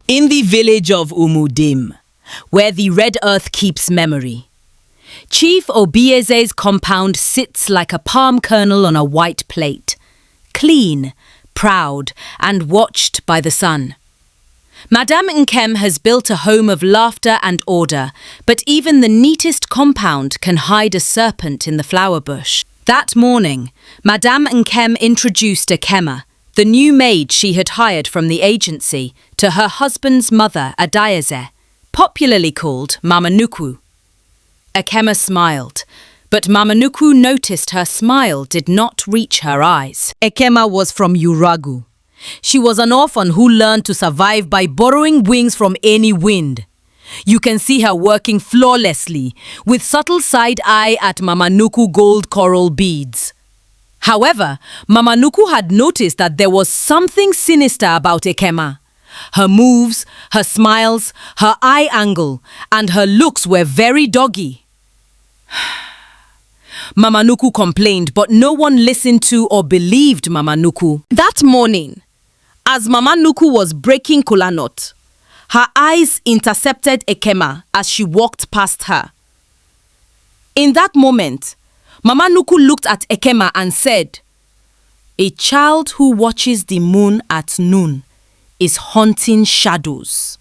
In the village of Umudim, where the red earth keeps memory, Chief Obieze's compound sits like a palm kernel on a white plate, clean, proud, and watched by the sun. Madam Nkem has built a home of laughter and order, but even the neatest compound can hide a serpent in the flower bush. That morning, Madam Nkem introduced Ekemma, the new maid she had hired from the agency, to her husband's mother, Obieze, popularly called Mama Nukwu. Ekemma smiled, but Mama Nukwu noticed her smile did not reach her eyes. Ekemma was from Uragu. She was an orphan who learned to survive by borrowing wings from any wind. You can see her working flawlessly, with subtle side eye at Mama Nukwu gold coral beads. However, Mama Nukwu had noticed that there was something sinister about Ekemma. Her moves, her smiles, her eye angle, and her looks were very doggy. Mama Nukwu complained, but no one listened to or believed Mama Nukwu. That morning, as Mama Nukwu was breaking kola nut, her eyes intercepted Ekemma as she walked past her. In that moment, Mama Nukwu looked at Ekemma and said, "A child who watches the moon at noon is hunting shadows."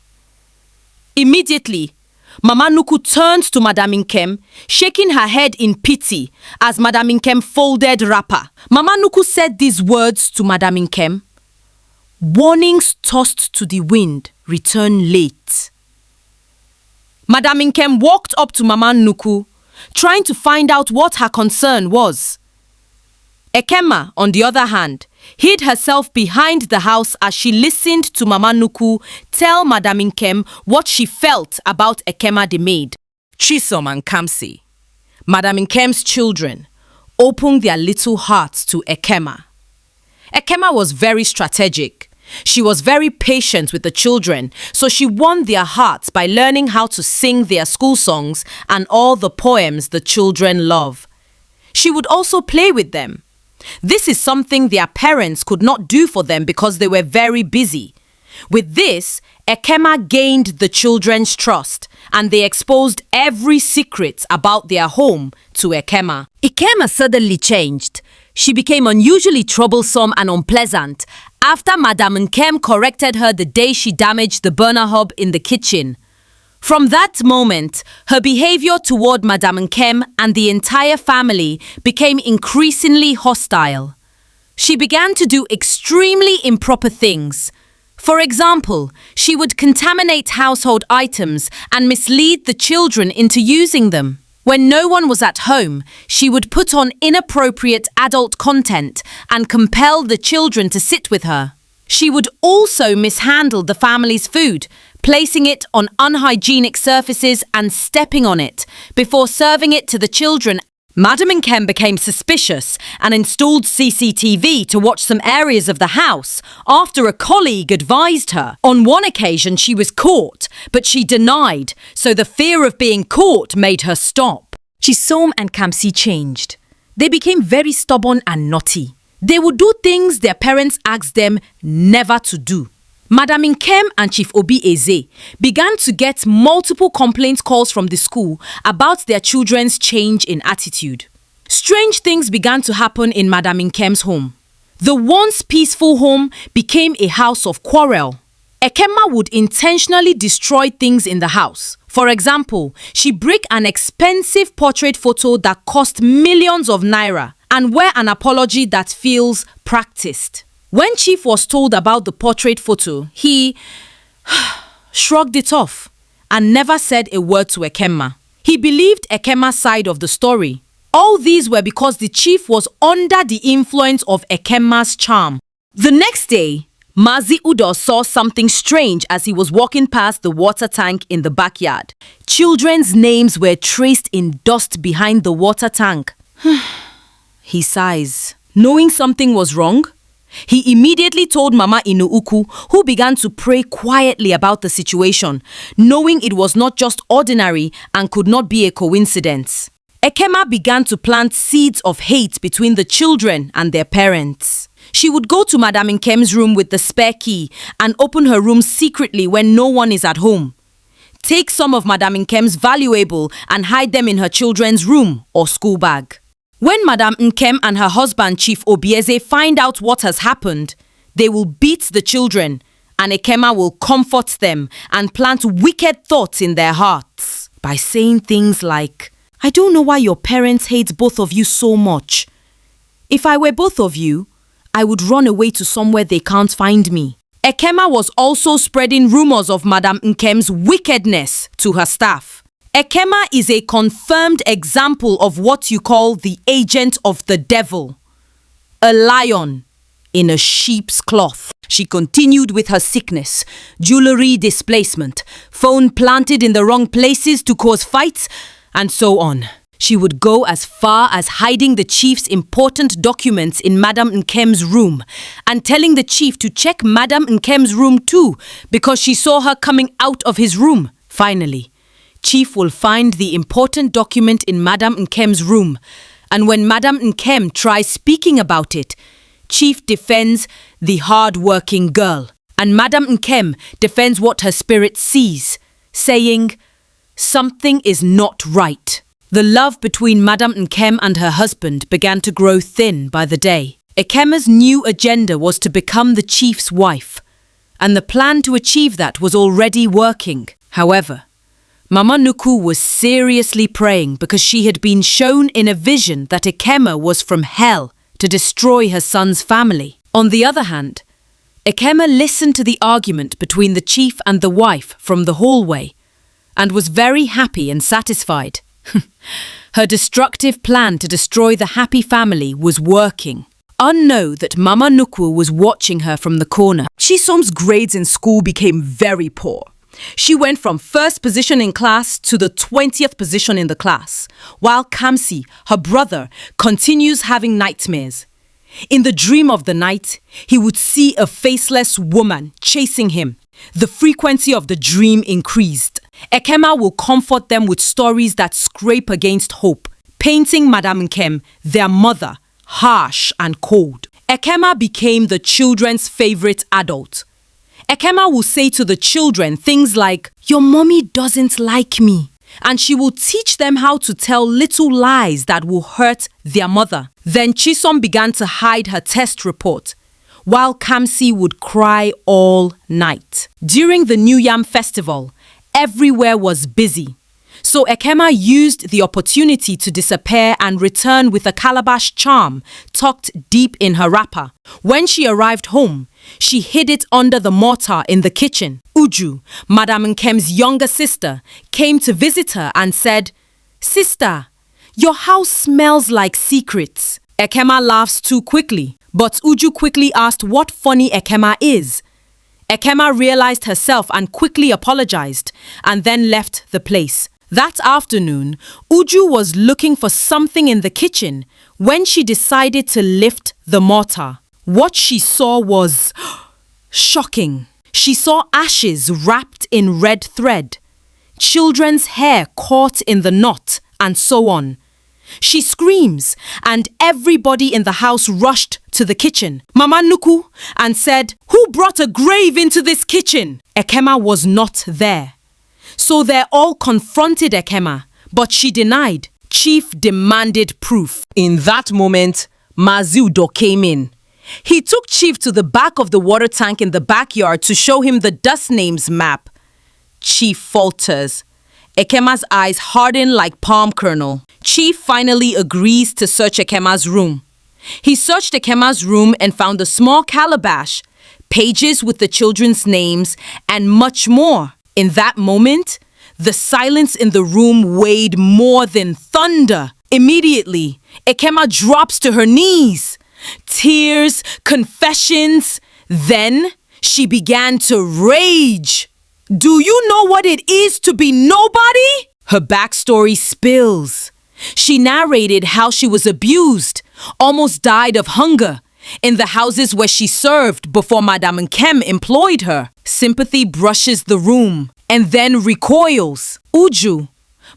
Immediately, Mama Nukwu turned to Madam Nkem, shaking her head in pity as Madam Nkem folded wrapper. Mama Nukwu said these words to Madam Nkem: "Warnings tossed to the wind return late." Madam Nkem walked up to Mama Nukwu, trying to find out what her concern was. Ekemma, on the other hand, hid herself behind the house as she listened to Mama Nukwu tell Madam Nkem what she felt about Ekemma the maid. Chisom and Kamsi, Madam Nkem's children, opened their little hearts to Ekemma. Ekemma was very strategic. She was very patient with the children, so she won their hearts by learning how to sing their school songs and all the poems the children love. She would also play with them. This is something their parents could not do for them because they were very busy. With this, Ekemma gained the children's trust, and they exposed every secret about their home to Ekemma. Ekemma suddenly changed. She became unusually troublesome and unpleasant after Madam Nkem corrected her the day she damaged the burner hob in the kitchen. From that moment, her behavior toward Madam Nkem and the entire family became increasingly hostile. She began to do extremely improper things. For example, she would contaminate household items and mislead the children into using them. When no one was at home, she would put on inappropriate adult content and compel the children to sit with her. She would also mishandle the family's food, placing it on unhygienic surfaces and stepping on it before serving it to the children. Madam Nkem became suspicious and installed CCTV to watch some areas of the house after a colleague advised her. On one occasion, she was caught, but she denied, so the fear of being caught made her stop. Chisom and Kamsi changed. They became very stubborn and naughty. They would do things their parents asked them never to do. Madam Nkem and Chief Obieze began to get multiple complaint calls from the school about their children's change in attitude. Strange things began to happen in Madam Nkem's home. The once peaceful home became a house of quarrel. Ekemma would intentionally destroy things in the house. For example, she break an expensive portrait photo that cost millions of naira and wear an apology that feels practiced. When Chief was told about the portrait photo, he shrugged it off and never said a word to Ekemma. He believed Ekemma's side of the story. All these were because the Chief was under the influence of Ekemma's charm. The next day, Mazi Udo saw something strange as he was walking past the water tank in the backyard. Children's names were traced in dust behind the water tank. He sighs. Knowing something was wrong, he immediately told Mama Inuuku, who began to pray quietly about the situation, knowing it was not just ordinary and could not be a coincidence. Ekemma began to plant seeds of hate between the children and their parents. She would go to Madam Nkem's room with the spare key and open her room secretly when no one is at home. Take some of Madam Nkem's valuable and hide them in her children's room or school bag. When Madam Nkem and her husband Chief Obieze find out what has happened, they will beat the children and Ekemma will comfort them and plant wicked thoughts in their hearts by saying things like, "I don't know why your parents hate both of you so much. If I were both of you, I would run away to somewhere they can't find me." Ekemma was also spreading rumors of Madam Nkem's wickedness to her staff. Ekemma is a confirmed example of what you call the agent of the devil. A lion in a sheep's cloth. She continued with her sickness, jewelry displacement, phone planted in the wrong places to cause fights, and so on. She would go as far as hiding the chief's important documents in Madam Nkem's room and telling the chief to check Madam Nkem's room too because she saw her coming out of his room. Finally, Chief will find the important document in Madam Nkem's room, and when Madam Nkem tries speaking about it, Chief defends the hard-working girl, and Madam Nkem defends what her spirit sees, saying, "Something is not right." The love between Madam Nkem and her husband began to grow thin by the day. Ekemma's new agenda was to become the chief's wife, and the plan to achieve that was already working. However, Mama Nukwu was seriously praying because she had been shown in a vision that Ekemma was from hell to destroy her son's family. On the other hand, Ekemma listened to the argument between the chief and the wife from the hallway and was very happy and satisfied. Her destructive plan to destroy the happy family was working. Unknown that Mama Nukwu was watching her from the corner. Chisom's grades in school became very poor. She went from first position in class to the 20th position in the class, while Kamsi, her brother, continues having nightmares. In the dream of the night, he would see a faceless woman chasing him. The frequency of the dream increased. Ekemma will comfort them with stories that scrape against hope, painting Madam Nkem, their mother, harsh and cold. Ekemma became the children's favorite adult. Ekemma will say to the children things like, "Your mommy doesn't like me," and she will teach them how to tell little lies that will hurt their mother. Then Chisom began to hide her test report, while Kamsi would cry all night. During the New Yam festival, everywhere was busy. So Ekemma used the opportunity to disappear and return with a calabash charm tucked deep in her wrapper. When she arrived home, she hid it under the mortar in the kitchen. Uju, Madam Nkem's younger sister, came to visit her and said, "Sister, your house smells like secrets." Ekemma laughs too quickly, but Uju quickly asked what funny Ekemma is. Ekemma realized herself and quickly apologized and then left the place. That afternoon, Uju was looking for something in the kitchen when she decided to lift the mortar. What she saw was shocking. She saw ashes wrapped in red thread, children's hair caught in the knot, and so on. She screams, and everybody in the house rushed to the kitchen. Mama Nukwu and said, "Who brought a grave into this kitchen?" Ekemma was not there. So they all confronted Ekemma, but she denied. Chief demanded proof. In that moment, Maziudo came in. He took Chief to the back of the water tank in the backyard to show him the dust names map. Chief falters. Ekemma's eyes harden like palm kernel. Chief finally agrees to search Ekemma's room. He searched Ekemma's room and found a small calabash, pages with the children's names, and much more. In that moment, the silence in the room weighed more than thunder. Immediately, Ekemma drops to her knees. Tears, confessions. Then she began to rage. "Do you know what it is to be nobody?" Her backstory spills. She narrated how she was abused, almost died of hunger, in the houses where she served before Madam Nkem employed her. Sympathy brushes the room and then recoils. Uju,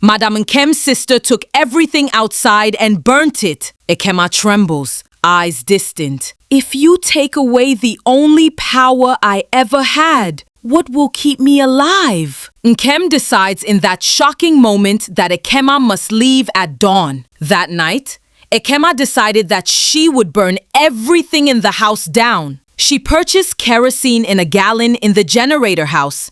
Madam Nkem's sister, took everything outside and burnt it. Ekemma trembles. eyes distant. If you take away the only power I ever had, what will keep me alive? Nkem decides in that shocking moment that Ekemma must leave at dawn. That night, Ekemma decided that she would burn everything in the house down. She purchased kerosene in a gallon in the generator house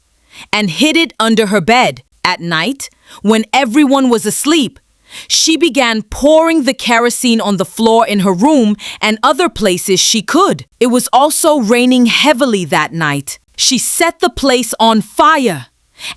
and hid it under her bed. At night, when everyone was asleep, she began pouring the kerosene on the floor in her room and other places she could. It was also raining heavily that night. She set the place on fire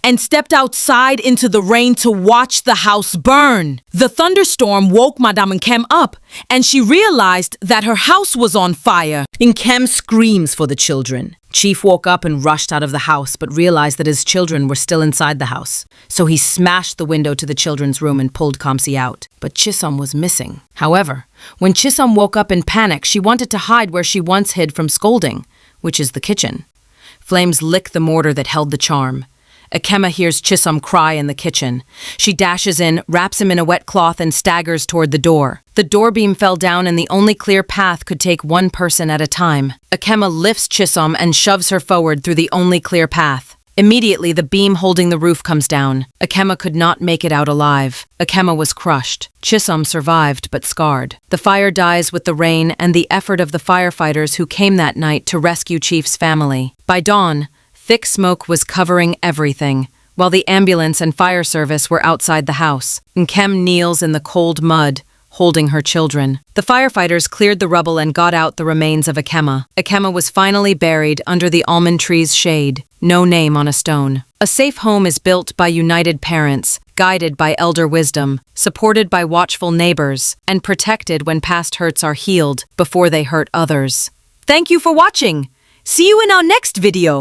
and stepped outside into the rain to watch the house burn. The thunderstorm woke Madam Nkem up, and she realized that her house was on fire. Nkem screams for the children. Chief woke up and rushed out of the house, but realized that his children were still inside the house. So he smashed the window to the children's room and pulled Nkem'S out. But Chisom was missing. However, when Chisom woke up in panic, she wanted to hide where she once hid from scolding, which is the kitchen. Flames lick the mortar that held the charm. Ekemma hears Chisom cry in the kitchen. She dashes in, wraps him in a wet cloth, and staggers toward the door. The door beam fell down, and the only clear path could take one person at a time. Ekemma lifts Chisom and shoves her forward through the only clear path. Immediately, the beam holding the roof comes down. Ekemma could not make it out alive. Ekemma was crushed. Chisom survived, but scarred. The fire dies with the rain and the effort of the firefighters who came that night to rescue Chief's family. By dawn, thick smoke was covering everything, while the ambulance and fire service were outside the house. Nkem kneels in the cold mud, holding her children. The firefighters cleared the rubble and got out the remains of Ekemma. Ekemma was finally buried under the almond tree's shade, no name on a stone. A safe home is built by united parents, guided by elder wisdom, supported by watchful neighbors, and protected when past hurts are healed before they hurt others. Thank you for watching. See you in our next video.